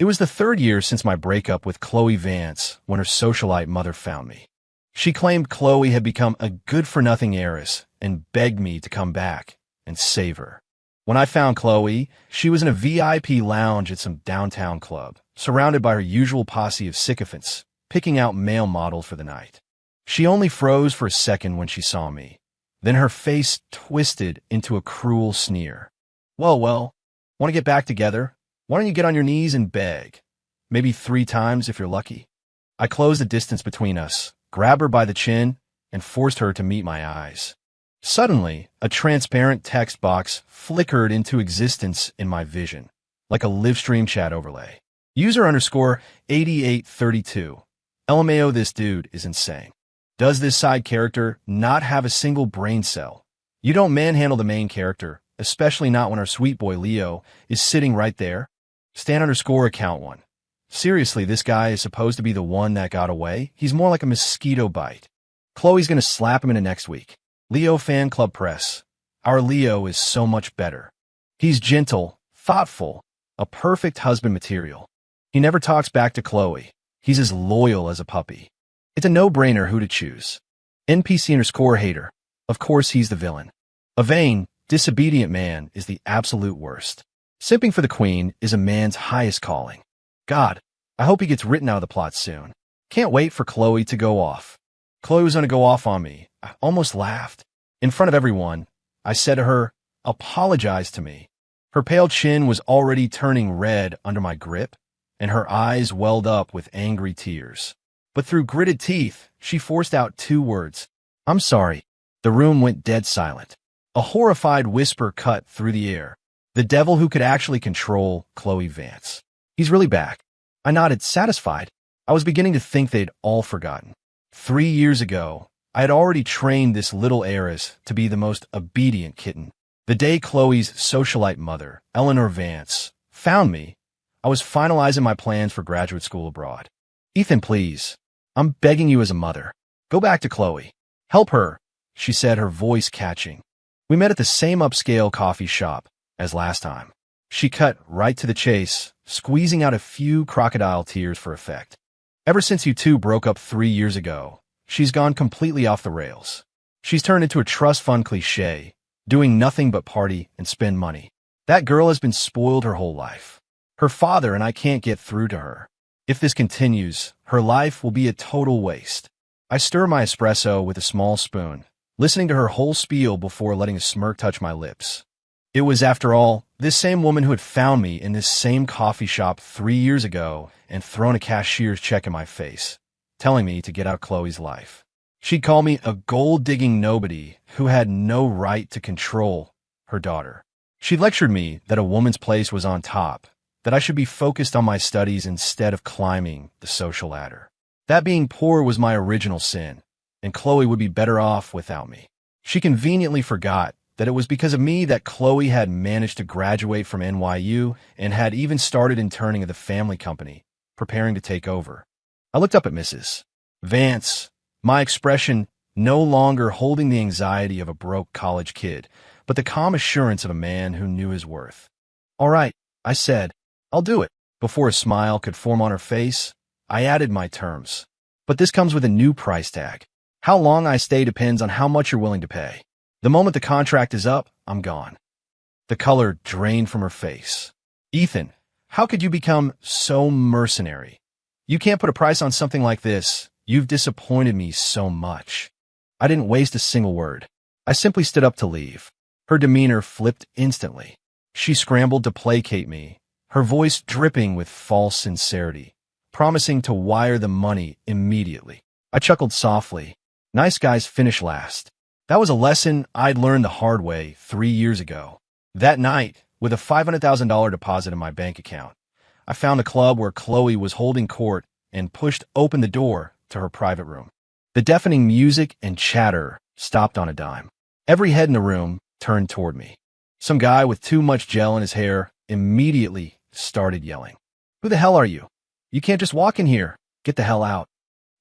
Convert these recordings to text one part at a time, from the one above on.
It was the third year since my breakup with Chloe Vance when her socialite mother found me. She claimed Chloe had become a good-for-nothing heiress and begged me to come back and save her. When I found Chloe, she was in a VIP lounge at some downtown club, surrounded by her usual posse of sycophants, picking out male models for the night. She only froze for a second when she saw me. Then her face twisted into a cruel sneer. Well, want to get back together? Why don't you get on your knees and beg? Maybe 3 times if you're lucky. I closed the distance between us, grabbed her by the chin, and forced her to meet my eyes. Suddenly, a transparent text box flickered into existence in my vision, like a livestream chat overlay. User_8832. LMAO, this dude is insane. Does this side character not have a single brain cell? You don't manhandle the main character, especially not when our sweet boy Leo is sitting right there. Stan_account 1. Seriously, this guy is supposed to be the one that got away? He's more like a mosquito bite. Chloe's gonna slap him into next week. Leo Fan Club Press. Our Leo is so much better. He's gentle, thoughtful, a perfect husband material. He never talks back to Chloe. He's as loyal as a puppy. It's a no-brainer who to choose. NPC_hater. Of course he's the villain. A vain, disobedient man is the absolute worst. Simping for the queen is a man's highest calling. God, I hope he gets written out of the plot soon. Can't wait for Chloe to go off. Chloe was going to go off on me. I almost laughed. In front of everyone, I said to her, apologize to me. Her pale chin was already turning red under my grip, and her eyes welled up with angry tears. But through gritted teeth, she forced out 2 words. I'm sorry. The room went dead silent. A horrified whisper cut through the air. The devil who could actually control Chloe Vance. He's really back. I nodded, satisfied. I was beginning to think they'd all forgotten. 3 years ago, I had already trained this little heiress to be the most obedient kitten. The day Chloe's socialite mother, Eleanor Vance, found me, I was finalizing my plans for graduate school abroad. Ethan, please. I'm begging you as a mother. Go back to Chloe. Help her, she said, her voice catching. We met at the same upscale coffee shop as last time. She cut right to the chase, squeezing out a few crocodile tears for effect. Ever since you two broke up 3 years ago, she's gone completely off the rails. She's turned into a trust fund cliché, doing nothing but party and spend money. That girl has been spoiled her whole life. Her father and I can't get through to her. If this continues, her life will be a total waste. I stir my espresso with a small spoon, listening to her whole spiel before letting a smirk touch my lips. It was, after all, this same woman who had found me in this same coffee shop 3 years ago and thrown a cashier's check in my face, telling me to get out Chloe's life. She'd call me a gold-digging nobody who had no right to control her daughter. She lectured me that a woman's place was on top, that I should be focused on my studies instead of climbing the social ladder. That being poor was my original sin, and Chloe would be better off without me. She conveniently forgot that it was because of me that Chloe had managed to graduate from NYU and had even started interning at the family company, preparing to take over. I looked up at Mrs. Vance, my expression no longer holding the anxiety of a broke college kid, but the calm assurance of a man who knew his worth. All right, I said, I'll do it. Before a smile could form on her face, I added my terms. But this comes with a new price tag. How long I stay depends on how much you're willing to pay. The moment the contract is up, I'm gone. The color drained from her face. Ethan, how could you become so mercenary? You can't put a price on something like this. You've disappointed me so much. I didn't waste a single word. I simply stood up to leave. Her demeanor flipped instantly. She scrambled to placate me, her voice dripping with false sincerity, promising to wire the money immediately. I chuckled softly. Nice guys finish last. That was a lesson I'd learned the hard way 3 years ago. That night, with a $500,000 deposit in my bank account, I found a club where Chloe was holding court and pushed open the door to her private room. The deafening music and chatter stopped on a dime. Every head in the room turned toward me. Some guy with too much gel in his hair immediately started yelling. Who the hell are you? You can't just walk in here. Get the hell out.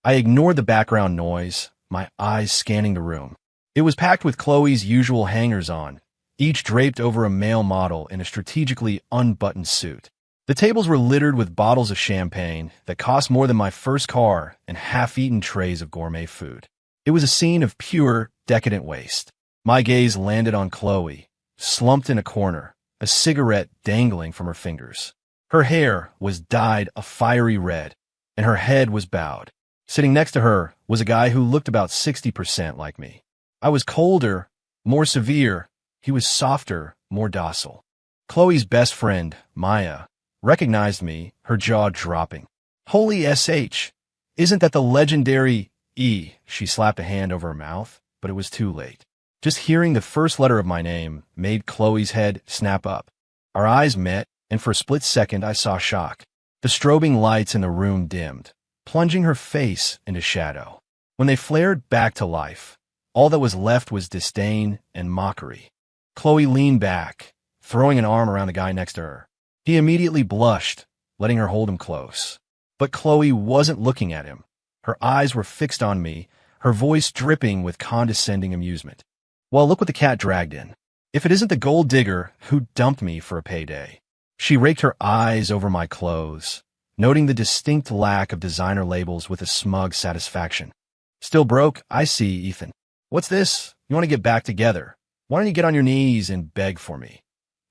I ignored the background noise, my eyes scanning the room. It was packed with Chloe's usual hangers-on, each draped over a male model in a strategically unbuttoned suit. The tables were littered with bottles of champagne that cost more than my first car and half-eaten trays of gourmet food. It was a scene of pure, decadent waste. My gaze landed on Chloe, slumped in a corner, a cigarette dangling from her fingers. Her hair was dyed a fiery red, and her head was bowed. Sitting next to her was a guy who looked about 60% like me. I was colder, more severe. He was softer, more docile. Chloe's best friend, Maya, recognized me, her jaw dropping. Holy SH! Isn't that the legendary E? She slapped a hand over her mouth, but it was too late. Just hearing the first letter of my name made Chloe's head snap up. Our eyes met, and for a split second I saw shock. The strobing lights in the room dimmed, plunging her face into shadow. When they flared back to life, all that was left was disdain and mockery. Chloe leaned back, throwing an arm around the guy next to her. He immediately blushed, letting her hold him close. But Chloe wasn't looking at him. Her eyes were fixed on me, her voice dripping with condescending amusement. Well, look what the cat dragged in. If it isn't the gold digger who dumped me for a payday. She raked her eyes over my clothes, noting the distinct lack of designer labels with a smug satisfaction. Still broke? I see, Ethan. What's this? You want to get back together? Why don't you get on your knees and beg for me?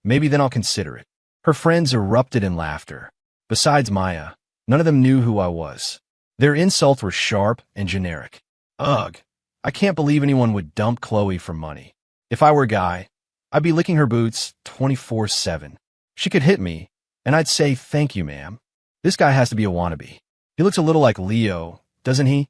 Maybe then I'll consider it. Her friends erupted in laughter. Besides Maya, none of them knew who I was. Their insults were sharp and generic. Ugh, I can't believe anyone would dump Chloe for money. If I were a guy, I'd be licking her boots 24/7. She could hit me, and I'd say, "Thank you, ma'am." This guy has to be a wannabe. He looks a little like Leo, doesn't he?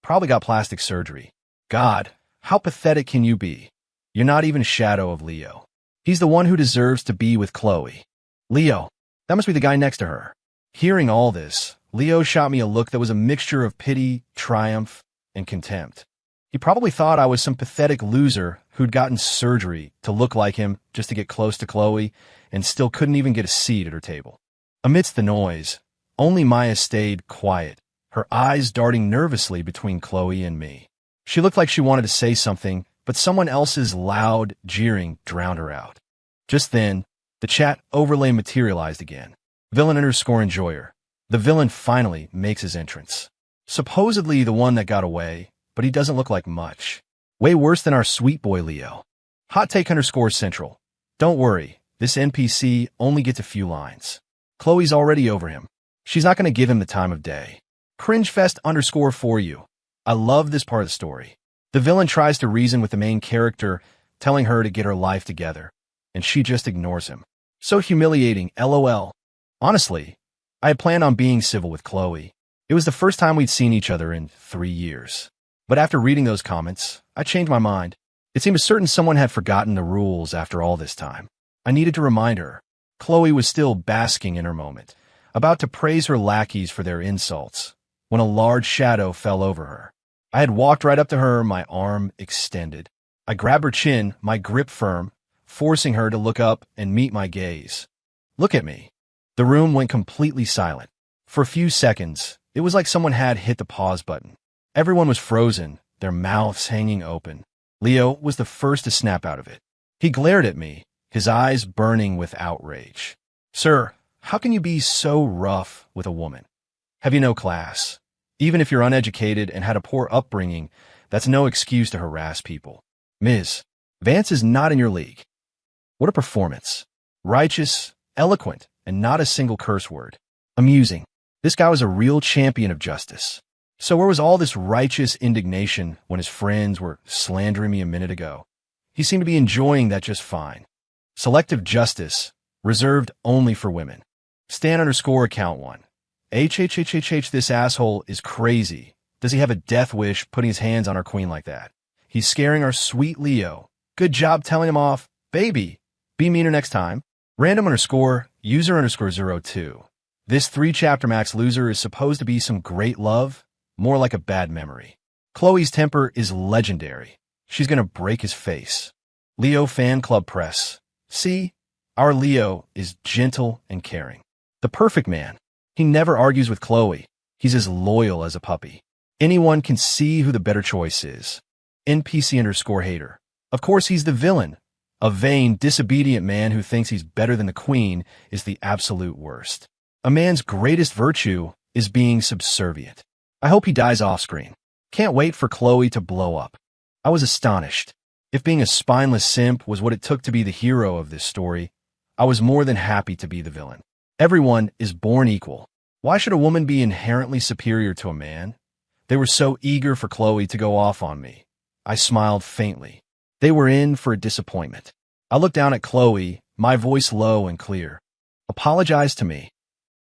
Probably got plastic surgery. God, how pathetic can you be? You're not even a shadow of Leo. He's the one who deserves to be with Chloe. Leo, that must be the guy next to her. Hearing all this, Leo shot me a look that was a mixture of pity, triumph, and contempt. He probably thought I was some pathetic loser who'd gotten surgery to look like him just to get close to Chloe and still couldn't even get a seat at her table. Amidst the noise, only Maya stayed quiet, her eyes darting nervously between Chloe and me. She looked like she wanted to say something, but someone else's loud jeering drowned her out. Just then, the chat overlay materialized again. Villain_enjoyer. The villain finally makes his entrance. Supposedly the one that got away, but he doesn't look like much. Way worse than our sweet boy Leo. Hot take _central. Don't worry, this NPC only gets a few lines. Chloe's already over him. She's not going to give him the time of day. Cringefest _for you. I love this part of the story. The villain tries to reason with the main character, telling her to get her life together, and she just ignores him. So humiliating, LOL. Honestly, I had planned on being civil with Chloe. It was the first time we'd seen each other in 3 years. But after reading those comments, I changed my mind. It seemed certain someone had forgotten the rules after all this time. I needed to remind her. Chloe was still basking in her moment, about to praise her lackeys for their insults, when a large shadow fell over her. I had walked right up to her, my arm extended. I grabbed her chin, my grip firm, forcing her to look up and meet my gaze. Look at me. The room went completely silent. For a few seconds, it was like someone had hit the pause button. Everyone was frozen, their mouths hanging open. Leo was the first to snap out of it. He glared at me, his eyes burning with outrage. Sir, how can you be so rough with a woman? Have you no class? Even if you're uneducated and had a poor upbringing, that's no excuse to harass people. Ms. Vance is not in your league. What a performance. Righteous, eloquent, and not a single curse word. Amusing. This guy was a real champion of justice. So where was all this righteous indignation when his friends were slandering me a minute ago? He seemed to be enjoying that just fine. Selective justice, reserved only for women. Stan_account1. HHHHH, this asshole is crazy. Does he have a death wish putting his hands on our queen like that? He's scaring our sweet Leo. Good job telling him off. Baby, be meaner next time. Random_user_02. This 3-chapter max loser is supposed to be some great love, more like a bad memory. Chloe's temper is legendary. She's gonna break his face. Leo Fan Club Press. See, our Leo is gentle and caring. The perfect man. He never argues with Chloe. He's as loyal as a puppy. Anyone can see who the better choice is. NPC_hater. Of course he's the villain. A vain, disobedient man who thinks he's better than the queen is the absolute worst. A man's greatest virtue is being subservient. I hope he dies off-screen. Can't wait for Chloe to blow up. I was astonished. If being a spineless simp was what it took to be the hero of this story, I was more than happy to be the villain. Everyone is born equal. Why should a woman be inherently superior to a man? They were so eager for Chloe to go off on me. I smiled faintly. They were in for a disappointment. I looked down at Chloe, my voice low and clear. Apologize to me.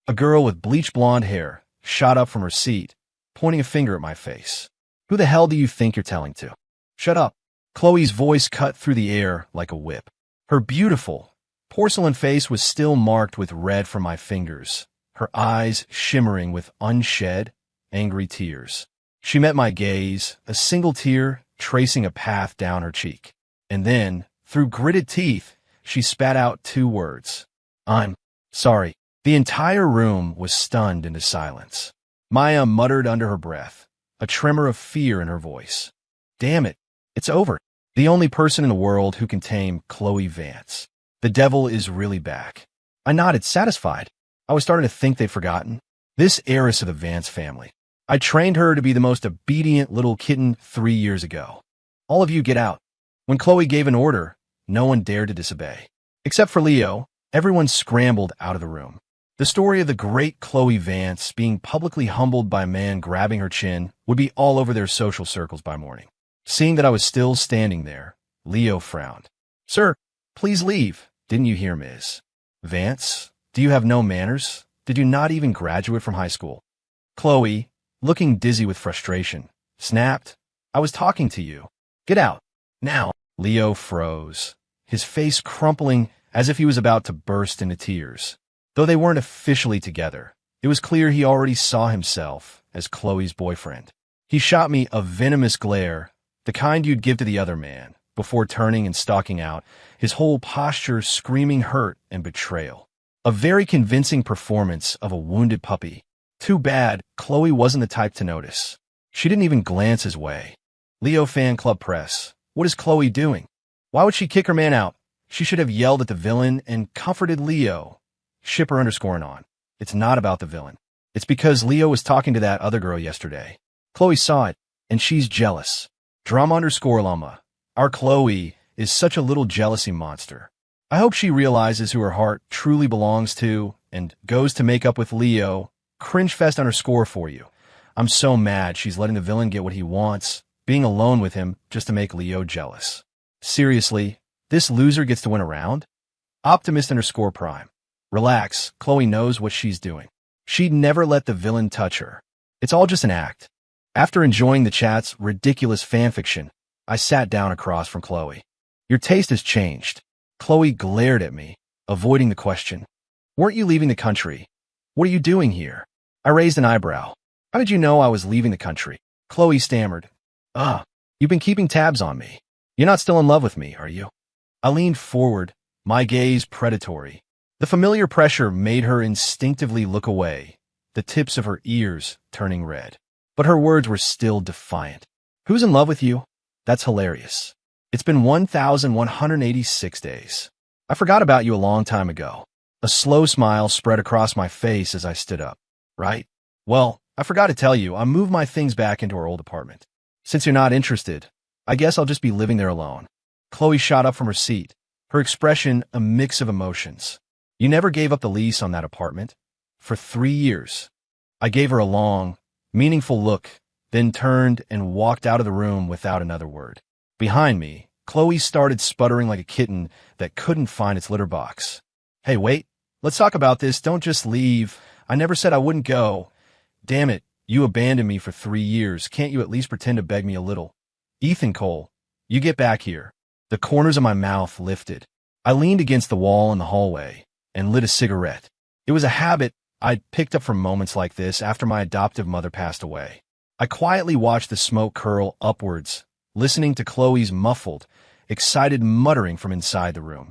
A girl with bleach blonde hair shot up from her seat, pointing a finger at my face. Who the hell do you think you're telling to? Shut up. Chloe's voice cut through the air like a whip. Her beautiful, porcelain face was still marked with red from my fingers, her eyes shimmering with unshed, angry tears. She met my gaze, a single tear tracing a path down her cheek. And then, through gritted teeth, she spat out 2 words. I'm sorry. The entire room was stunned into silence. Maya muttered under her breath, a tremor of fear in her voice. Damn it, it's over. The only person in the world who can tame Chloe Vance. The devil is really back. I nodded, satisfied. I was starting to think they'd forgotten. This heiress of the Vance family. I trained her to be the most obedient little kitten 3 years ago. All of you get out. When Chloe gave an order, no one dared to disobey. Except for Leo, everyone scrambled out of the room. The story of the great Chloe Vance being publicly humbled by a man grabbing her chin would be all over their social circles by morning. Seeing that I was still standing there, Leo frowned. Sir, please leave. Didn't you hear, Ms. Vance? Do you have no manners? Did you not even graduate from high school? Chloe, looking dizzy with frustration, snapped. I was talking to you. Get out. Now. Leo froze, his face crumpling as if he was about to burst into tears. Though they weren't officially together, it was clear he already saw himself as Chloe's boyfriend. He shot me a venomous glare, the kind you'd give to the other man, before turning and stalking out, his whole posture screaming hurt and betrayal. A very convincing performance of a wounded puppy. Too bad Chloe wasn't the type to notice. She didn't even glance his way. Leo Fan Club Press. What is Chloe doing? Why would she kick her man out? She should have yelled at the villain and comforted Leo. Shipper_on. It's not about the villain. It's because Leo was talking to that other girl yesterday. Chloe saw it, and she's jealous. Drama_llama. Our Chloe is such a little jealousy monster. I hope she realizes who her heart truly belongs to and goes to make up with Leo. Cringefest_ for you. I'm so mad she's letting the villain get what he wants, being alone with him just to make Leo jealous. Seriously, this loser gets to win a round? Optimist_prime. Relax, Chloe knows what she's doing. She'd never let the villain touch her. It's all just an act. After enjoying the chat's ridiculous fanfiction, I sat down across from Chloe. Your taste has changed. Chloe glared at me, avoiding the question. Weren't you leaving the country? What are you doing here? I raised an eyebrow. How did you know I was leaving the country? Chloe stammered. You've been keeping tabs on me. You're not still in love with me, are you? I leaned forward, my gaze predatory. The familiar pressure made her instinctively look away, the tips of her ears turning red. But her words were still defiant. Who's in love with you? That's hilarious. It's been 1,186 days. I forgot about you a long time ago. A slow smile spread across my face as I stood up. Right? Well, I forgot to tell you, I moved my things back into our old apartment. Since you're not interested, I guess I'll just be living there alone. Chloe shot up from her seat, her expression a mix of emotions. You never gave up the lease on that apartment. For 3 years. I gave her a long, meaningful look, then turned and walked out of the room without another word. Behind me, Chloe started sputtering like a kitten that couldn't find its litter box. Hey, wait. Let's talk about this. Don't just leave. I never said I wouldn't go. Damn it. You abandoned me for 3 years. Can't you at least pretend to beg me a little? Ethan Cole, you get back here. The corners of my mouth lifted. I leaned against the wall in the hallway and lit a cigarette. It was a habit I'd picked up from moments like this after my adoptive mother passed away. I quietly watched the smoke curl upwards, listening to Chloe's muffled, excited muttering from inside the room.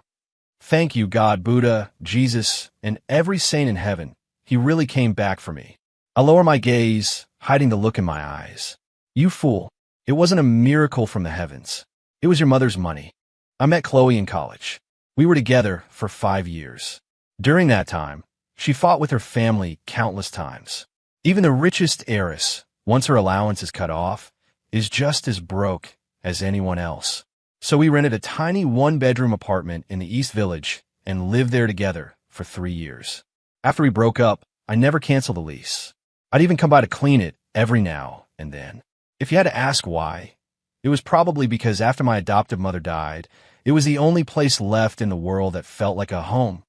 Thank you, God, Buddha, Jesus, and every saint in heaven. He really came back for me. I lower my gaze, hiding the look in my eyes. You fool. It wasn't a miracle from the heavens. It was your mother's money. I met Chloe in college. We were together for 5 years. During that time, She fought with her family countless times. Even the richest heiress, once her allowance is cut off, is just as broke as anyone else. So we rented a tiny one-bedroom apartment in the East Village and lived there together for 3 years. After we broke up, I never canceled the lease. I'd even come by to clean it every now and then. If you had to ask why, it was probably because after my adoptive mother died, it was the only place left in the world that felt like a home.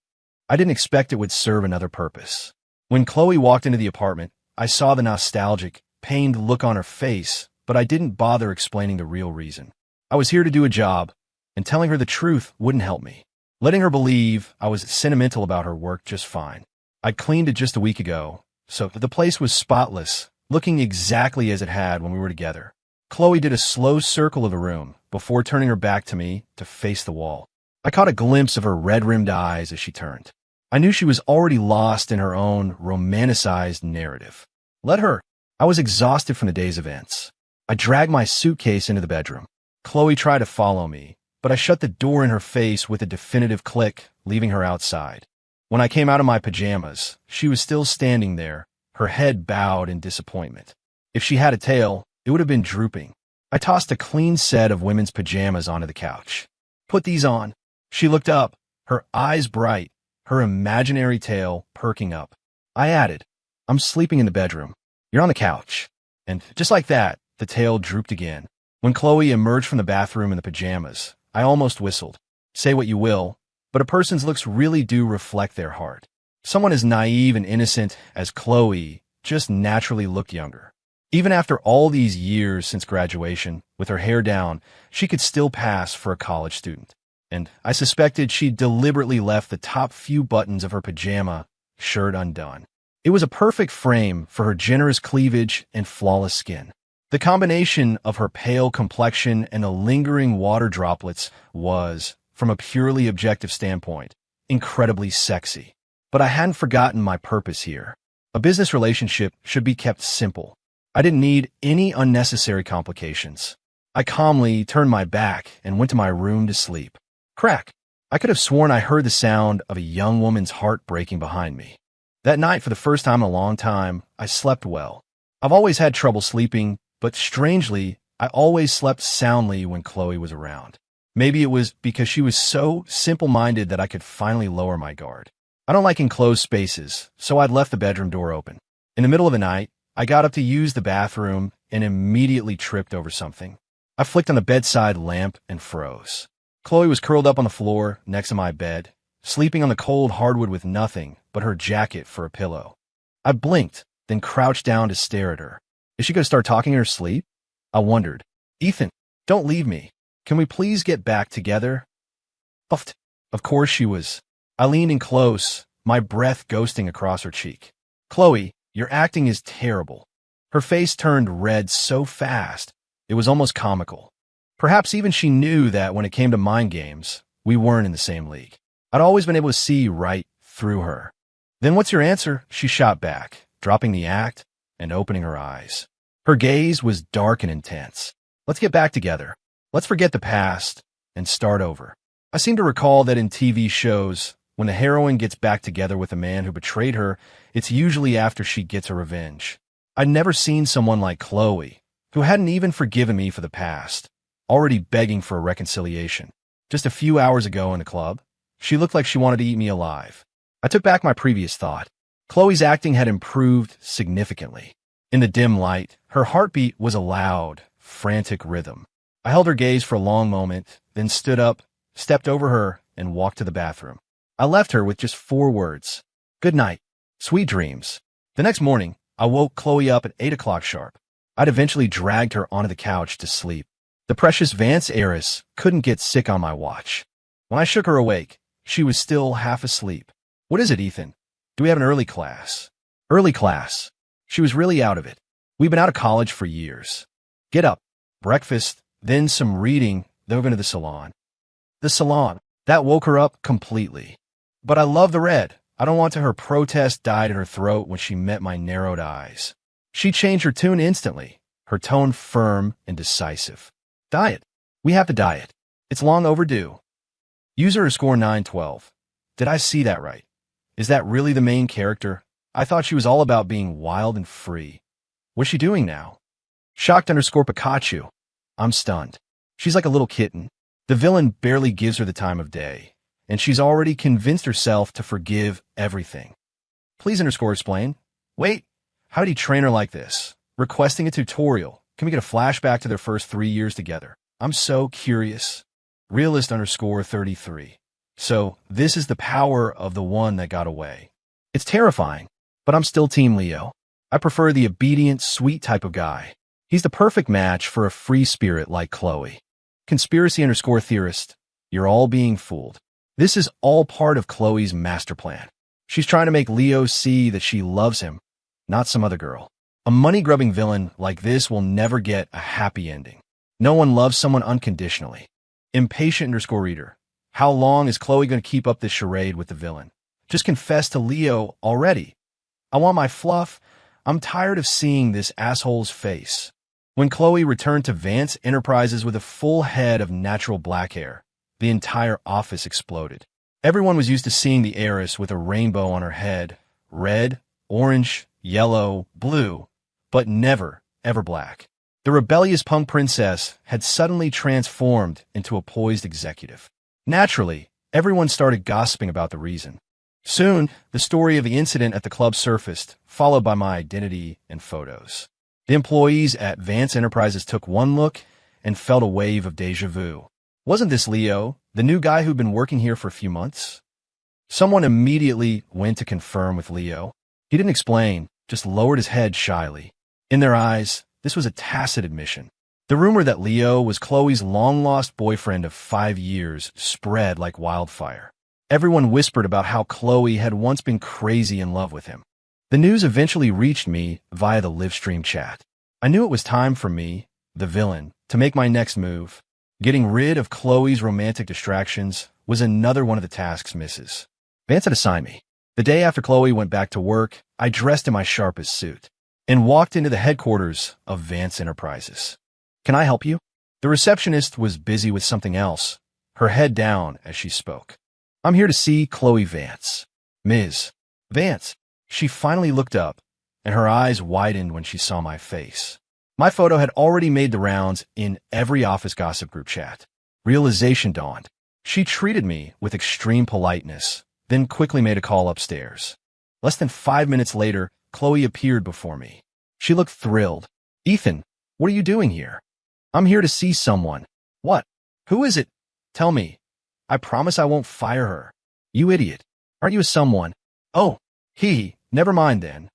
I didn't expect it would serve another purpose. When Chloe walked into the apartment, I saw the nostalgic, pained look on her face, but I didn't bother explaining the real reason. I was here to do a job, and telling her the truth wouldn't help me. Letting her believe I was sentimental about her worked just fine. I'd cleaned it just a week ago, so the place was spotless, looking exactly as it had when we were together. Chloe did a slow circle of the room before turning her back to me to face the wall. I caught a glimpse of her red-rimmed eyes as she turned. I knew she was already lost in her own romanticized narrative. Let her. I was exhausted from the day's events. I dragged my suitcase into the bedroom. Chloe tried to follow me, but I shut the door in her face with a definitive click, leaving her outside. When I came out of my pajamas, she was still standing there, her head bowed in disappointment. If she had a tail, it would have been drooping. I tossed a clean set of women's pajamas onto the couch. Put these on. She looked up, her eyes bright, her imaginary tail perking up. I added, I'm sleeping in the bedroom. You're on the couch. And just like that, the tail drooped again. When Chloe emerged from the bathroom in the pajamas, I almost whistled. Say what you will, but a person's looks really do reflect their heart. Someone as naive and innocent as Chloe just naturally looked younger. Even after all these years since graduation, with her hair down, she could still pass for a college student. And I suspected she'd deliberately left the top few buttons of her pajama shirt undone. It was a perfect frame for her generous cleavage and flawless skin. The combination of her pale complexion and the lingering water droplets was, from a purely objective standpoint, incredibly sexy. But I hadn't forgotten my purpose here. A business relationship should be kept simple. I didn't need any unnecessary complications. I calmly turned my back and went to my room to sleep. Crack! I could have sworn I heard the sound of a young woman's heart breaking behind me. That night, for the first time in a long time, I slept well. I've always had trouble sleeping, but strangely, I always slept soundly when Chloe was around. Maybe it was because she was so simple-minded that I could finally lower my guard. I don't like enclosed spaces, so I'd left the bedroom door open. In the middle of the night, I got up to use the bathroom and immediately tripped over something. I flicked on the bedside lamp and froze. Chloe was curled up on the floor next to my bed, sleeping on the cold hardwood with nothing but her jacket for a pillow. I blinked, then crouched down to stare at her. Is she going to start talking in her sleep? I wondered. Ethan, don't leave me. Can we please get back together? Puffed. Of course she was. I leaned in close, my breath ghosting across her cheek. Chloe, your acting is terrible. Her face turned red so fast, it was almost comical. Perhaps even she knew that when it came to mind games, we weren't in the same league. I'd always been able to see right through her. Then what's your answer? She shot back, dropping the act and opening her eyes. Her gaze was dark and intense. Let's get back together. Let's forget the past and start over. I seem to recall that in TV shows, when the heroine gets back together with a man who betrayed her, it's usually after she gets her revenge. I'd never seen someone like Chloe, who hadn't even forgiven me for the past, already begging for a reconciliation. Just a few hours ago in the club, she looked like she wanted to eat me alive. I took back my previous thought. Chloe's acting had improved significantly. In the dim light, her heartbeat was a loud, frantic rhythm. I held her gaze for a long moment, then stood up, stepped over her, and walked to the bathroom. I left her with just 4 words. Good night. Sweet dreams. The next morning, I woke Chloe up at 8 o'clock sharp. I'd eventually dragged her onto the couch to sleep. The precious Vance heiress couldn't get sick on my watch. When I shook her awake, she was still half asleep. What is it, Ethan? Do we have an early class? Early class. She was really out of it. We've been out of college for years. Get up. Breakfast, then some reading, then we're going to the salon. The salon. That woke her up completely. But I love the red. I don't want to her protest died in her throat when she met my narrowed eyes. She changed her tune instantly, her tone firm and decisive. Diet. We have to diet. It's long overdue. User score 912. Did I see that right? Is that really the main character? I thought she was all about being wild and free. What's she doing now? Shocked_Pikachu. I'm stunned. She's like a little kitten. The villain barely gives her the time of day, and she's already convinced herself to forgive everything. Please_explain. Wait, how did he train her like this? Requesting a tutorial. Can we get a flashback to their first 3 years together? I'm so curious. Realist_33. So, this is the power of the one that got away. It's terrifying, but I'm still Team Leo. I prefer the obedient, sweet type of guy. He's the perfect match for a free spirit like Chloe. Conspiracy_theorist. You're all being fooled. This is all part of Chloe's master plan. She's trying to make Leo see that she loves him, not some other girl. A money-grubbing villain like this will never get a happy ending. No one loves someone unconditionally. Impatient_reader. How long is Chloe going to keep up this charade with the villain? Just confess to Leo already. I want my fluff. I'm tired of seeing this asshole's face. When Chloe returned to Vance Enterprises with a full head of natural black hair, the entire office exploded. Everyone was used to seeing the heiress with a rainbow on her head, red, orange, yellow, blue, but never, ever black. The rebellious punk princess had suddenly transformed into a poised executive. Naturally, everyone started gossiping about the reason. Soon, the story of the incident at the club surfaced, followed by my identity and photos. The employees at Vance Enterprises took one look and felt a wave of déjà vu. Wasn't this Leo, the new guy who'd been working here for a few months? Someone immediately went to confirm with Leo. He didn't explain, just lowered his head shyly. In their eyes, this was a tacit admission. The rumor that Leo was Chloe's long-lost boyfriend of 5 years spread like wildfire. Everyone whispered about how Chloe had once been crazy in love with him. The news eventually reached me via the livestream chat. I knew it was time for me, the villain, to make my next move. Getting rid of Chloe's romantic distractions was another one of the tasks misses. Vance had assigned me. The day after Chloe went back to work, I dressed in my sharpest suit and walked into the headquarters of Vance Enterprises. Can I help you? The receptionist was busy with something else, her head down as she spoke. I'm here to see Chloe Vance. Ms. Vance. She finally looked up, and her eyes widened when she saw my face. My photo had already made the rounds in every office gossip group chat. Realization dawned. She treated me with extreme politeness, then quickly made a call upstairs. Less than 5 minutes later, Chloe appeared before me. She looked thrilled. Ethan, what are you doing here? I'm here to see someone. What? Who is it? Tell me. I promise I won't fire her. You idiot. Aren't you a someone? Oh, never mind then.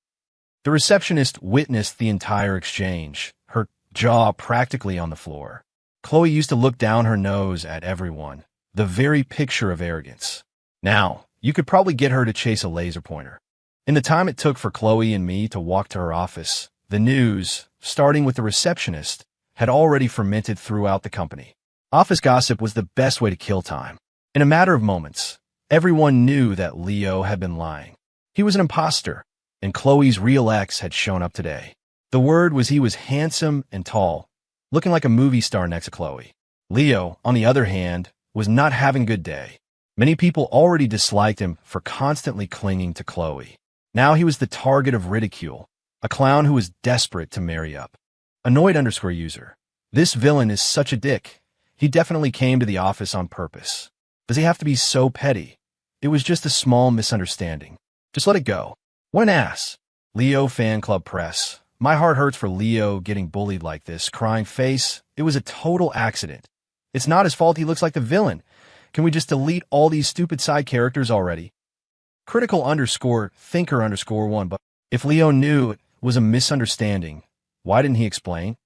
The receptionist witnessed the entire exchange, her jaw practically on the floor. Chloe used to look down her nose at everyone, the very picture of arrogance. Now, you could probably get her to chase a laser pointer. In the time it took for Chloe and me to walk to her office, the news, starting with the receptionist, had already fermented throughout the company. Office gossip was the best way to kill time. In a matter of moments, everyone knew that Leo had been lying. He was an imposter, and Chloe's real ex had shown up today. The word was he was handsome and tall, looking like a movie star next to Chloe. Leo, on the other hand, was not having a good day. Many people already disliked him for constantly clinging to Chloe. Now he was the target of ridicule, a clown who was desperate to marry up. Annoyed_user. This villain is such a dick. He definitely came to the office on purpose. Does he have to be so petty? It was just a small misunderstanding. Just let it go. What an ass. Leo Fan Club Press. My heart hurts for Leo getting bullied like this. Crying face. It was a total accident. It's not his fault he looks like the villain. Can we just delete all these stupid side characters already? Critical_thinker_1. But if Leo knew it was a misunderstanding, why didn't he explain?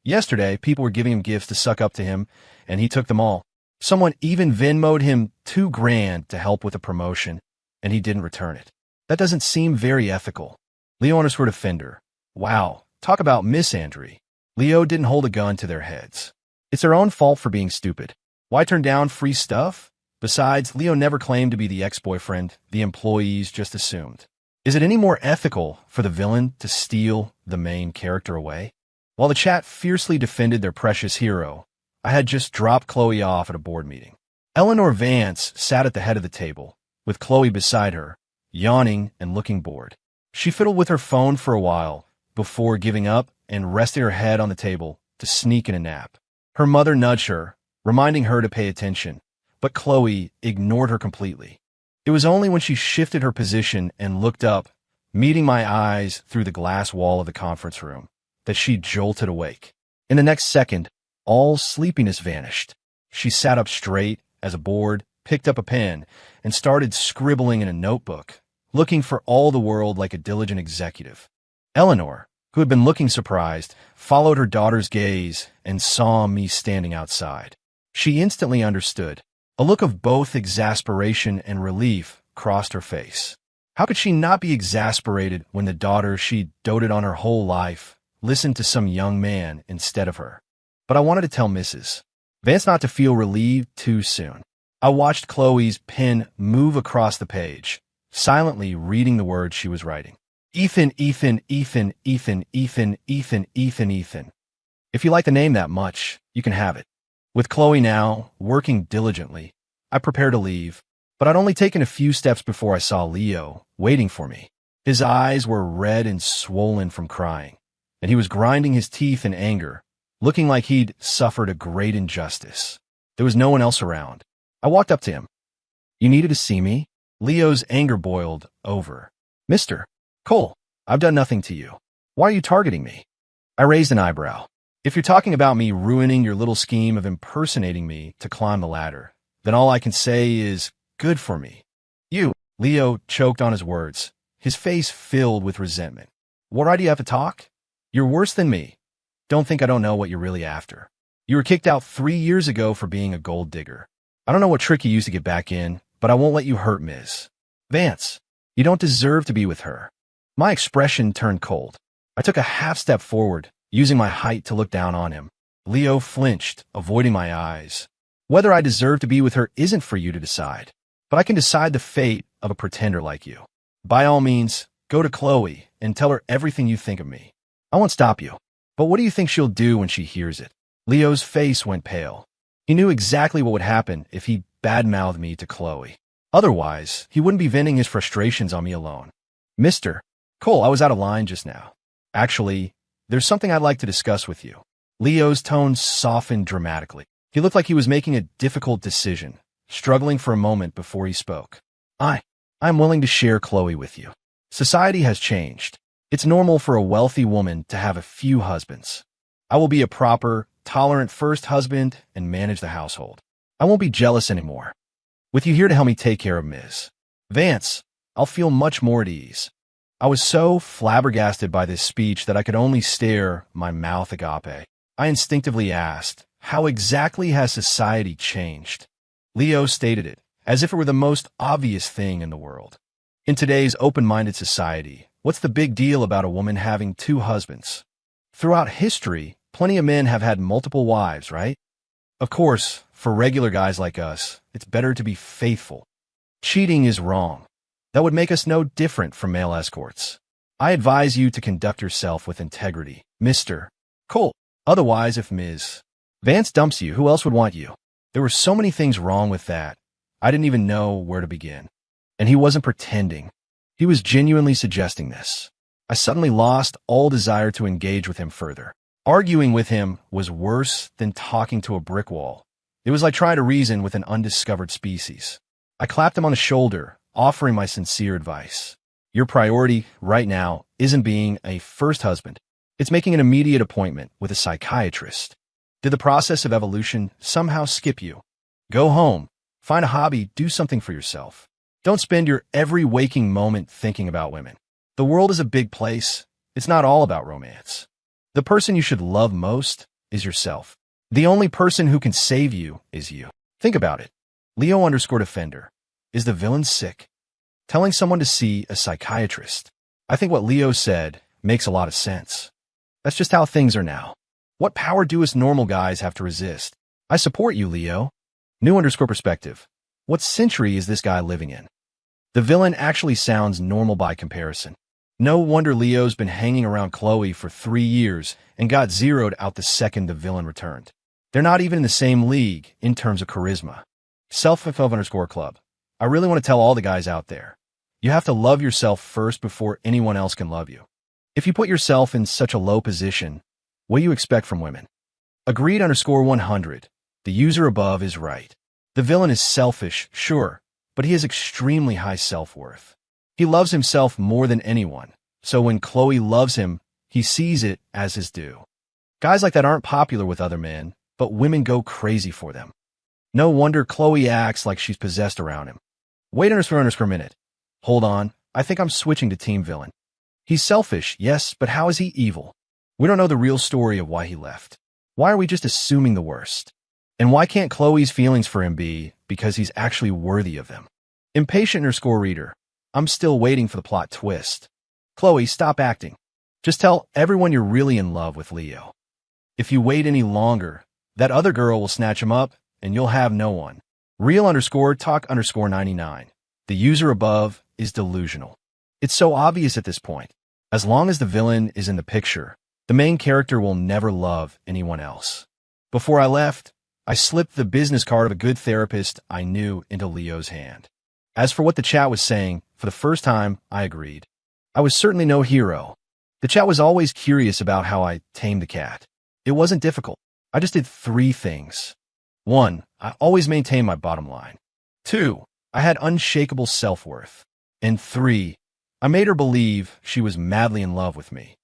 Yesterday, people were giving him gifts to suck up to him, and he took them all. Someone even Venmo'd him $2,000 to help with a promotion, and he didn't return it. That doesn't seem very ethical. Leo_defender. Wow, talk about misandry. Leo didn't hold a gun to their heads. It's their own fault for being stupid. Why turn down free stuff? Besides, Leo never claimed to be the ex-boyfriend. The employees just assumed. Is it any more ethical for the villain to steal the main character away? While the chat fiercely defended their precious hero, I had just dropped Chloe off at a board meeting. Eleanor Vance sat at the head of the table, with Chloe beside her, yawning and looking bored. She fiddled with her phone for a while before giving up and resting her head on the table to sneak in a nap. Her mother nudged her, reminding her to pay attention, but Chloe ignored her completely. It was only when she shifted her position and looked up, meeting my eyes through the glass wall of the conference room, that she jolted awake. In the next second, all sleepiness vanished. She sat up straight as a board, picked up a pen, and started scribbling in a notebook, looking for all the world like a diligent executive. Eleanor, who had been looking surprised, followed her daughter's gaze and saw me standing outside. She instantly understood. A look of both exasperation and relief crossed her face. How could she not be exasperated when the daughter she'd doted on her whole life listened to some young man instead of her? But I wanted to tell Mrs. Vance not to feel relieved too soon. I watched Chloe's pen move across the page, silently reading the words she was writing. Ethan, Ethan, Ethan, Ethan, Ethan, Ethan, Ethan, Ethan. If you like the name that much, you can have it. With Chloe now working diligently, I prepared to leave, but I'd only taken a few steps before I saw Leo waiting for me. His eyes were red and swollen from crying, and he was grinding his teeth in anger, looking like he'd suffered a great injustice. There was no one else around. I walked up to him. You needed to see me? Leo's anger boiled over. Mr. Cole, I've done nothing to you. Why are you targeting me? I raised an eyebrow. If you're talking about me ruining your little scheme of impersonating me to climb the ladder, then all I can say is good for me. You, Leo choked on his words, his face filled with resentment. What right do you have to talk? You're worse than me. Don't think I don't know what you're really after. You were kicked out 3 years ago for being a gold digger. I don't know what trick you used to get back in, but I won't let you hurt Ms. Vance. You don't deserve to be with her. My expression turned cold. I took a half step forward, using my height to look down on him. Leo flinched, avoiding my eyes. Whether I deserve to be with her isn't for you to decide, but I can decide the fate of a pretender like you. By all means, go to Chloe and tell her everything you think of me. I won't stop you, but what do you think she'll do when she hears it? Leo's face went pale. He knew exactly what would happen if he badmouthed me to Chloe. Otherwise, he wouldn't be venting his frustrations on me alone. Mr. Cole, I was out of line just now. Actually, there's something I'd like to discuss with you. Leo's tone softened dramatically. He looked like he was making a difficult decision, struggling for a moment before he spoke. I'm willing to share Chloe with you. Society has changed. It's normal for a wealthy woman to have a few husbands. I will be a proper, tolerant first husband and manage the household. I won't be jealous anymore. With you here to help me take care of Ms. Vance, I'll feel much more at ease. I was so flabbergasted by this speech that I could only stare, my mouth agape. I instinctively asked, how exactly has society changed? Leo stated it, as if it were the most obvious thing in the world. In today's open-minded society, what's the big deal about a woman having 2 husbands? Throughout history, plenty of men have had multiple wives, right? Of course, for regular guys like us, it's better to be faithful. Cheating is wrong. That would make us no different from male escorts. I advise you to conduct yourself with integrity, Mr. Cole. Otherwise, if Ms. Vance dumps you, who else would want you? There were so many things wrong with that. I didn't even know where to begin. And he wasn't pretending. He was genuinely suggesting this. I suddenly lost all desire to engage with him further. Arguing with him was worse than talking to a brick wall. It was like trying to reason with an undiscovered species. I clapped him on the shoulder, offering my sincere advice. Your priority right now isn't being a first husband. It's making an immediate appointment with a psychiatrist. Did the process of evolution somehow skip you? Go home, find a hobby, do something for yourself. Don't spend your every waking moment thinking about women. The world is a big place. It's not all about romance. The person you should love most is yourself. The only person who can save you is you. Think about it. Leo_offender. Is the villain sick? Telling someone to see a psychiatrist. I think what Leo said makes a lot of sense. That's just how things are now. What power do us normal guys have to resist? I support you, Leo. New_perspective. What century is this guy living in? The villain actually sounds normal by comparison. No wonder Leo's been hanging around Chloe for 3 years and got zeroed out the second the villain returned. They're not even in the same league in terms of charisma. Self_club. I really want to tell all the guys out there. You have to love yourself first before anyone else can love you. If you put yourself in such a low position, what do you expect from women? Agreed_100. The user above is right. The villain is selfish, sure, but he has extremely high self-worth. He loves himself more than anyone, so when Chloe loves him, he sees it as his due. Guys like that aren't popular with other men, but women go crazy for them. No wonder Chloe acts like she's possessed around him. Wait__minute. Hold on, I think I'm switching to team villain. He's selfish, yes, but how is he evil? We don't know the real story of why he left. Why are we just assuming the worst? And why can't Chloe's feelings for him be because he's actually worthy of them? Impatient_reader. I'm still waiting for the plot twist. Chloe, stop acting. Just tell everyone you're really in love with Leo. If you wait any longer, that other girl will snatch him up, and you'll have no one. Real_talk_99. The user above is delusional. It's so obvious at this point. As long as the villain is in the picture, the main character will never love anyone else. Before I left, I slipped the business card of a good therapist I knew into Leo's hand. As for what the chat was saying, for the first time, I agreed. I was certainly no hero. The chat was always curious about how I tamed the cat. It wasn't difficult. I just did 3 things. 1. I always maintained my bottom line. 2. I had unshakable self-worth. And 3. I made her believe she was madly in love with me.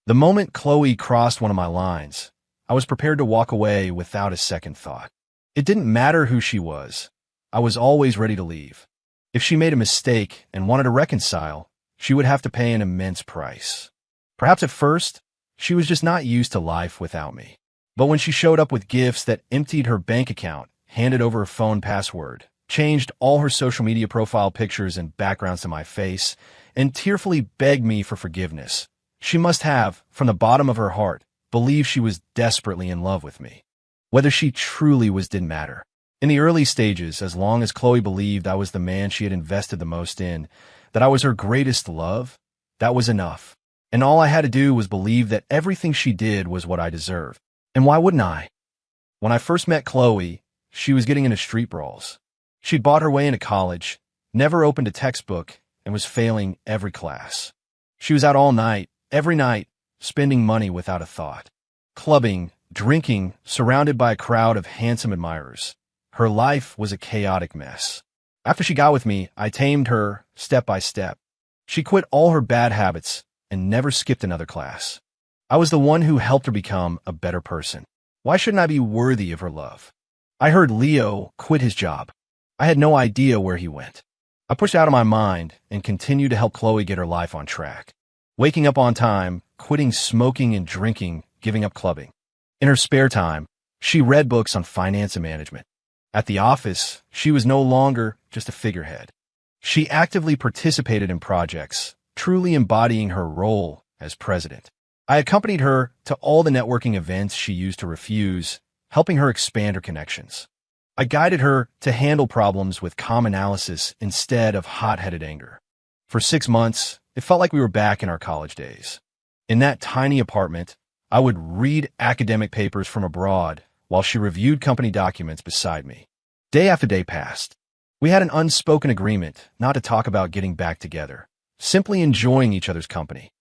The moment Chloe crossed one of my lines, I was prepared to walk away without a second thought. It didn't matter who she was. I was always ready to leave. If she made a mistake and wanted to reconcile, she would have to pay an immense price. Perhaps at first, she was just not used to life without me. But when she showed up with gifts that emptied her bank account, handed over her phone password, changed all her social media profile pictures and backgrounds to my face, and tearfully begged me for forgiveness, she must have, from the bottom of her heart, believed she was desperately in love with me. Whether she truly was didn't matter. In the early stages, as long as Chloe believed I was the man she had invested the most in, that I was her greatest love, that was enough. And all I had to do was believe that everything she did was what I deserved. And why wouldn't I? When I first met Chloe, she was getting into street brawls. She'd bought her way into college, never opened a textbook, and was failing every class. She was out all night, every night, spending money without a thought. Clubbing, drinking, surrounded by a crowd of handsome admirers. Her life was a chaotic mess. After she got with me, I tamed her step by step. She quit all her bad habits and never skipped another class. I was the one who helped her become a better person. Why shouldn't I be worthy of her love? I heard Leo quit his job. I had no idea where he went. I pushed out of my mind and continued to help Chloe get her life on track. Waking up on time, quitting smoking and drinking, giving up clubbing. In her spare time, she read books on finance and management. At the office, she was no longer just a figurehead. She actively participated in projects, truly embodying her role as president. I accompanied her to all the networking events she used to refuse, helping her expand her connections. I guided her to handle problems with calm analysis instead of hot-headed anger. For 6 months, it felt like we were back in our college days. In that tiny apartment, I would read academic papers from abroad while she reviewed company documents beside me. Day after day passed. We had an unspoken agreement not to talk about getting back together, simply enjoying each other's company.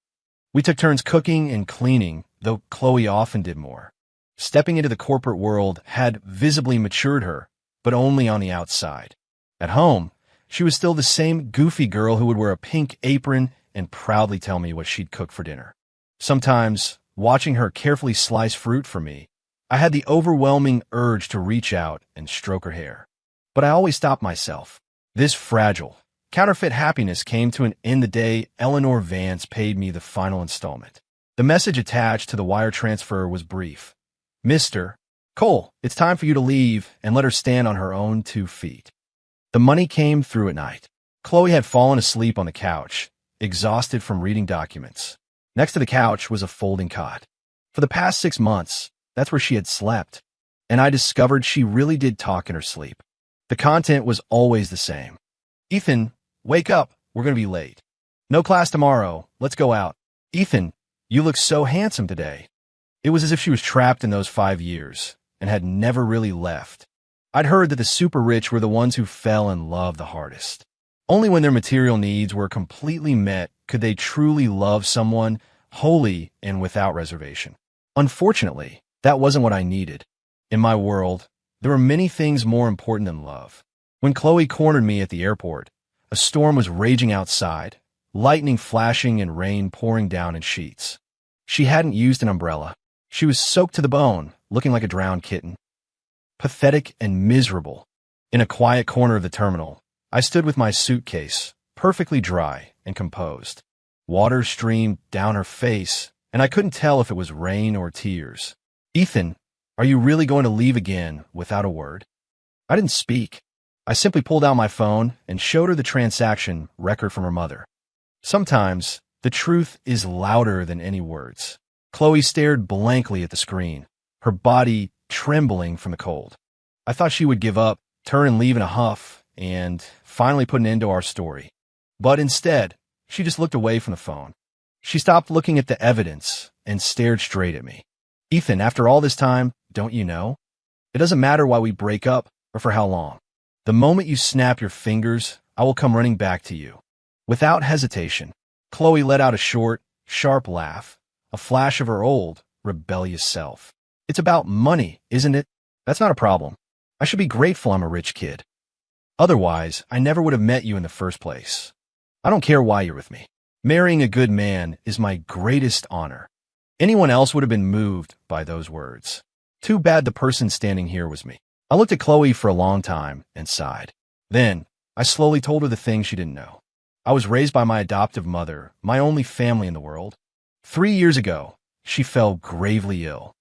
We took turns cooking and cleaning, though Chloe often did more. Stepping into the corporate world had visibly matured her, but only on the outside. At home, she was still the same goofy girl who would wear a pink apron and proudly tell me what she'd cook for dinner. Sometimes, watching her carefully slice fruit for me, I had the overwhelming urge to reach out and stroke her hair. But I always stopped myself. This fragile, counterfeit happiness came to an end the day Eleanor Vance paid me the final installment. The message attached to the wire transfer was brief. Mr. Cole, it's time for you to leave and let her stand on her own 2 feet. The money came through at night. Chloe had fallen asleep on the couch, exhausted from reading documents. Next to the couch was a folding cot. For the past 6 months, that's where she had slept. And I discovered she really did talk in her sleep. The content was always the same. Ethan, wake up. We're going to be late. No class tomorrow. Let's go out. Ethan, you look so handsome today. It was as if she was trapped in those 5 years and had never really left. I'd heard that the super rich were the ones who fell in love the hardest. Only when their material needs were completely met could they truly love someone wholly and without reservation. Unfortunately, that wasn't what I needed. In my world, there were many things more important than love. When Chloe cornered me at the airport, a storm was raging outside, lightning flashing and rain pouring down in sheets. She hadn't used an umbrella. She was soaked to the bone, looking like a drowned kitten. Pathetic and miserable. In a quiet corner of the terminal, I stood with my suitcase, perfectly dry and composed. Water streamed down her face, and I couldn't tell if it was rain or tears. "Ethan, are you really going to leave again without a word?" I didn't speak. I simply pulled out my phone and showed her the transaction record from her mother. Sometimes, the truth is louder than any words. Chloe stared blankly at the screen, her body trembling from the cold. I thought she would give up, turn and leave in a huff, and finally put an end to our story. But instead, she just looked away from the phone. She stopped looking at the evidence and stared straight at me. "Ethan, after all this time, don't you know? It doesn't matter why we break up or for how long. The moment you snap your fingers, I will come running back to you." Without hesitation, Chloe let out a short, sharp laugh, a flash of her old, rebellious self. "It's about money, isn't it? That's not a problem. I should be grateful I'm a rich kid. Otherwise, I never would have met you in the first place. I don't care why you're with me. Marrying a good man is my greatest honor." Anyone else would have been moved by those words. Too bad the person standing here was me. I looked at Chloe for a long time and sighed. Then, I slowly told her the things she didn't know. I was raised by my adoptive mother, my only family in the world. 3 years ago, she fell gravely ill.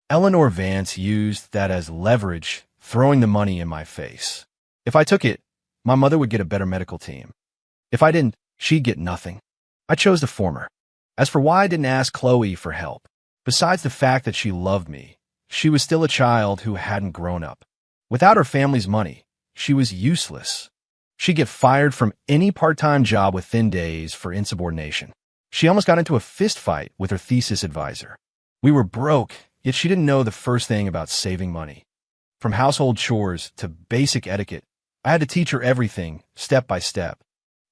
Eleanor Vance used that as leverage, throwing the money in my face. If I took it, my mother would get a better medical team. If I didn't, she'd get nothing. I chose the former. As for why I didn't ask Chloe for help, besides the fact that she loved me, she was still a child who hadn't grown up. Without her family's money, she was useless. She'd get fired from any part-time job within days for insubordination. She almost got into a fist fight with her thesis advisor. We were broke, yet she didn't know the first thing about saving money. From household chores to basic etiquette, I had to teach her everything, step by step.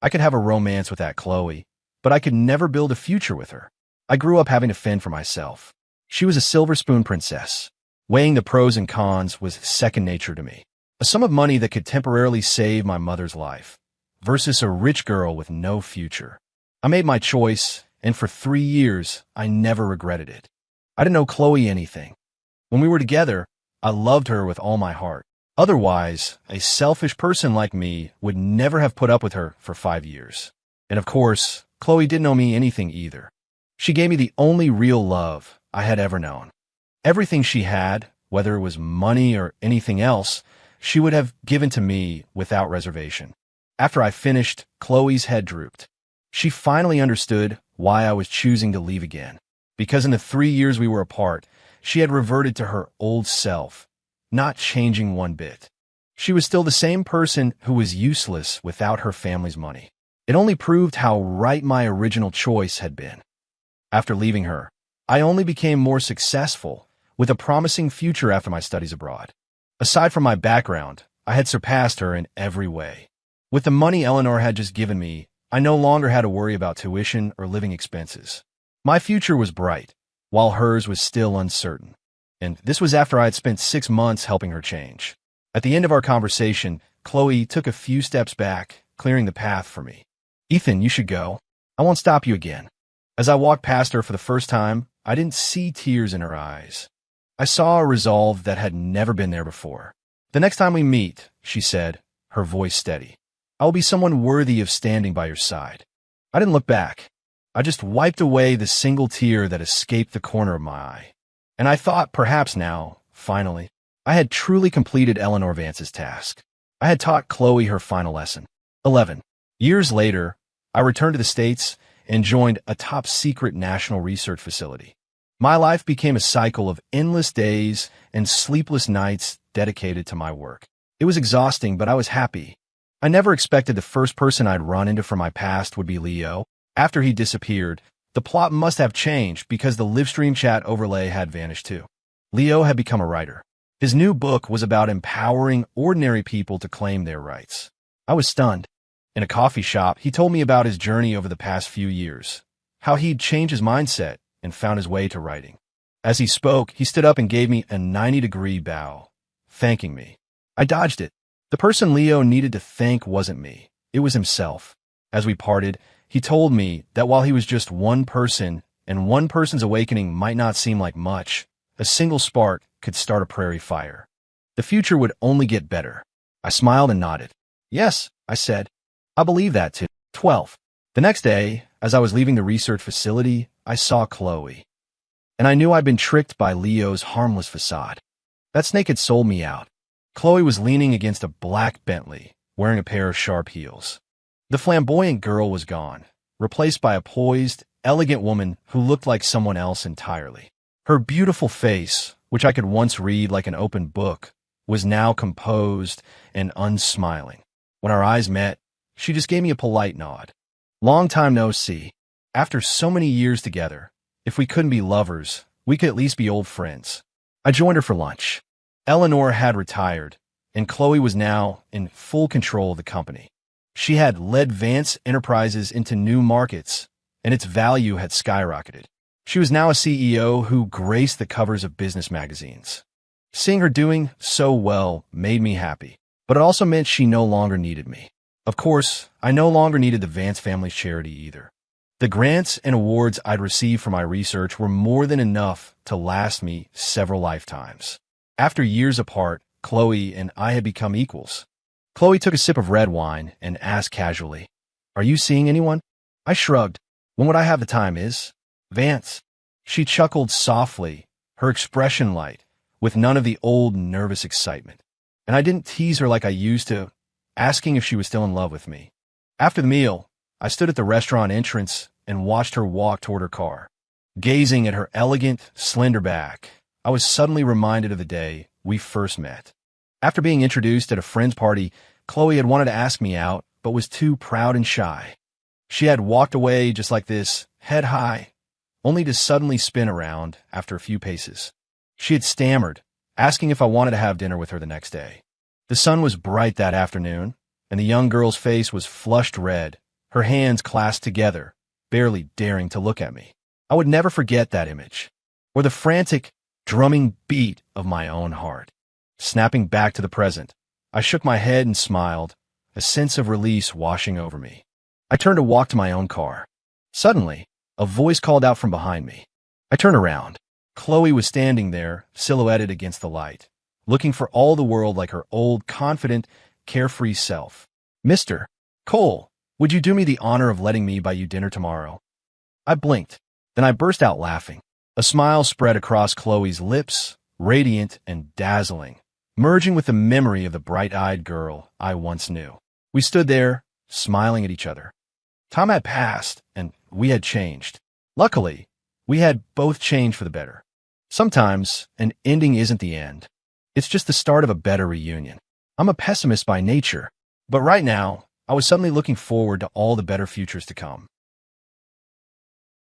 I could have a romance with that Chloe, but I could never build a future with her. I grew up having to fend for myself. She was a silver spoon princess. Weighing the pros and cons was second nature to me. A sum of money that could temporarily save my mother's life versus a rich girl with no future. I made my choice, and for 3 years, I never regretted it. I didn't owe Chloe anything. When we were together, I loved her with all my heart. Otherwise, a selfish person like me would never have put up with her for 5 years. And of course, Chloe didn't owe me anything either. She gave me the only real love I had ever known. Everything she had, whether it was money or anything else, she would have given to me without reservation. After I finished, Chloe's head drooped. She finally understood why I was choosing to leave again. Because in the 3 years we were apart, she had reverted to her old self, not changing one bit. She was still the same person who was useless without her family's money. It only proved how right my original choice had been. After leaving her, I only became more successful, with a promising future after my studies abroad. Aside from my background, I had surpassed her in every way. With the money Eleanor had just given me, I no longer had to worry about tuition or living expenses. My future was bright, while hers was still uncertain. And this was after I had spent 6 months helping her change. At the end of our conversation, Chloe took a few steps back, clearing the path for me. "Ethan, you should go. I won't stop you again." As I walked past her for the first time, I didn't see tears in her eyes. I saw a resolve that had never been there before. "The next time we meet," she said, her voice steady, "I will be someone worthy of standing by your side." I didn't look back. I just wiped away the single tear that escaped the corner of my eye. And I thought perhaps now, finally, I had truly completed Eleanor Vance's task. I had taught Chloe her final lesson. 11 years later, I returned to the States and joined a top-secret national research facility. My life became a cycle of endless days and sleepless nights dedicated to my work. It was exhausting, but I was happy. I never expected the first person I'd run into from my past would be Leo. After he disappeared, the plot must have changed because the livestream chat overlay had vanished too. Leo had become a writer. His new book was about empowering ordinary people to claim their rights. I was stunned. In a coffee shop, he told me about his journey over the past few years, how he'd changed his mindset and found his way to writing. As he spoke, he stood up and gave me a 90-degree bow, thanking me. I dodged it. The person Leo needed to thank wasn't me. It was himself. As we parted, he told me that while he was just one person, and one person's awakening might not seem like much, a single spark could start a prairie fire. The future would only get better. I smiled and nodded. Yes, I said. I believe that too. 12. The next day, as I was leaving the research facility, I saw Chloe. And I knew I'd been tricked by Leo's harmless facade. That snake had sold me out. Chloe was leaning against a black Bentley, wearing a pair of sharp heels. The flamboyant girl was gone, replaced by a poised, elegant woman who looked like someone else entirely. Her beautiful face, which I could once read like an open book, was now composed and unsmiling. When our eyes met, she just gave me a polite nod. Long time no see. After so many years together, if we couldn't be lovers, we could at least be old friends. I joined her for lunch. Eleanor had retired, and Chloe was now in full control of the company. She had led Vance Enterprises into new markets, and its value had skyrocketed. She was now a CEO who graced the covers of business magazines. Seeing her doing so well made me happy, but it also meant she no longer needed me. Of course, I no longer needed the Vance family's charity either. The grants and awards I'd received for my research were more than enough to last me several lifetimes. After years apart, Chloe and I had become equals. Chloe took a sip of red wine and asked casually, "Are you seeing anyone?" I shrugged. "When would I have the time, Vance?" She chuckled softly, her expression light, with none of the old nervous excitement. And I didn't tease her like I used to, asking if she was still in love with me. After the meal, I stood at the restaurant entrance and watched her walk toward her car. Gazing at her elegant, slender back, I was suddenly reminded of the day we first met. After being introduced at a friend's party, Chloe had wanted to ask me out, but was too proud and shy. She had walked away just like this, head high, only to suddenly spin around after a few paces. She had stammered, asking if I wanted to have dinner with her the next day. The sun was bright that afternoon, and the young girl's face was flushed red, her hands clasped together, barely daring to look at me. I would never forget that image, or the frantic, drumming beat of my own heart. Snapping back to the present, I shook my head and smiled, a sense of release washing over me. I turned to walk to my own car. Suddenly, a voice called out from behind me. I turned around. Chloe was standing there, silhouetted against the light, looking for all the world like her old, confident, carefree self. "Mr. Cole, would you do me the honor of letting me buy you dinner tomorrow?" I blinked. Then I burst out laughing. A smile spread across Chloe's lips, radiant and dazzling, merging with the memory of the bright-eyed girl I once knew. We stood there, smiling at each other. Time had passed, and we had changed. Luckily, we had both changed for the better. Sometimes, an ending isn't the end. It's just the start of a better reunion. I'm a pessimist by nature, but right now, I was suddenly looking forward to all the better futures to come.